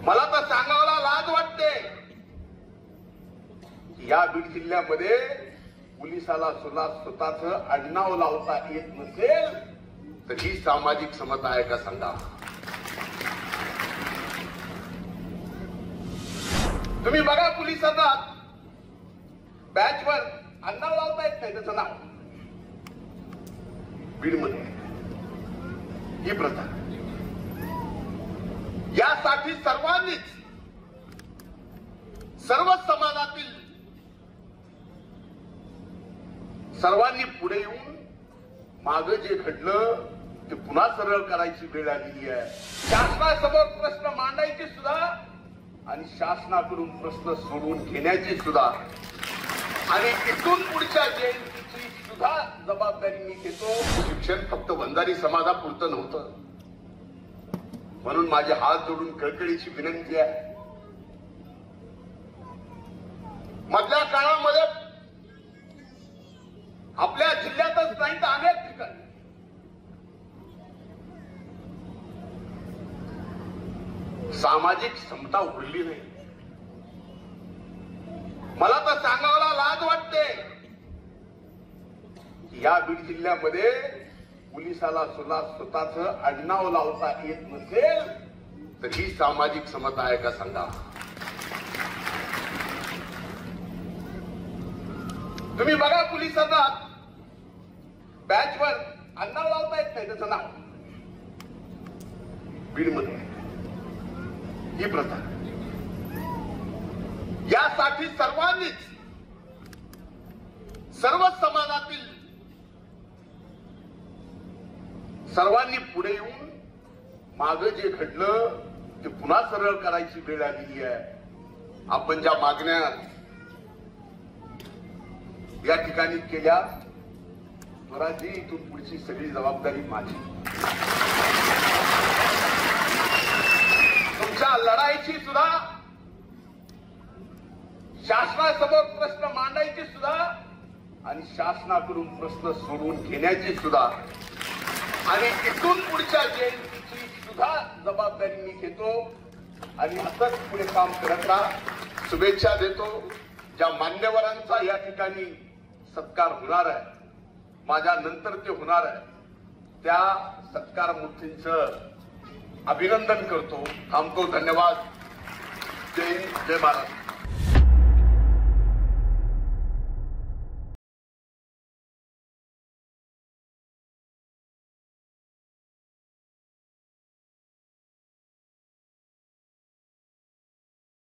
मला तर सांगायला लाज वाटते, या बीड जिल्ह्यामध्ये पोलिसाला सुद्धा स्वतःचं आडनाव लावता येत नसेल तर ही सामाजिक समता आहे का सांगा? तुम्ही बघा, पोलिसांना बॅचवर आडनाव लावता येत नाही त्याचं नाव बीडमध्ये ही प्रथा. यासाठी सर्वांनीच, सर्व समाजातील सर्वांनी पुढे येऊन मागे जे घडलं ते पुन्हा सरळ करायची वेळ आलेली आहे. शासनासमोर प्रश्न मांडायचे सुद्धा आणि शासनाकडून प्रश्न सोडवून घेण्याची सुद्धा, आणि इथून पुढच्या जयंतीची सुद्धा जबाबदारी मी घेतो. शिक्षण फक्त वंजारी समाजापुरतं नव्हतं, म्हणून माझे हात जोडून कळकळीची विनंती आहे. मधल्या काळामध्ये आपल्या जिल्ह्यातच नाही तर अनेक ठिकाणी सामाजिक समता उघडली नाही. मला तर सांगायला लाज वाटते, या बीड जिल्ह्यामध्ये पोलिसाला सुद्धा स्वतःचं आडनाव लावता येत नसेल तर ही सामाजिक समता आहे का सांगा? तुम्ही बघा, पोलिसांना बॅचवर आडनाव लावता येत नाही त्याचं नाव बीडमध्ये ही प्रथा. यासाठी सर्वांनीच, सर्व समाजातील सर्वांनी पुढे येऊन मागे जे घडलं ते पुन्हा सरळ करायची वेळ आलेली आहे. आपण ज्या मागण्या या ठिकाणी केल्या, स्वराजी इथून पुढची सगळी जबाबदारी माझी. तुमच्या लढाईची सुद्धा, शासनासमोर प्रश्न मांडायचे सुद्धा आणि शासनाकडून प्रश्न सोडवून घेण्याची सुद्धा, आणि इथून पुढच्या जयंतीची सुद्धा जबाबदारी मी घेतो. आणि असंच पुढे काम करत राहा. शुभेच्छा देतो. ज्या मान्यवरांचा या ठिकाणी सत्कार होणार आहे, माझ्या नंतर ते होणार आहे, त्या सत्कार मूर्तींचं अभिनंदन करतो. थांबतो. धन्यवाद. जय हिंद, जय महाराष्ट्र.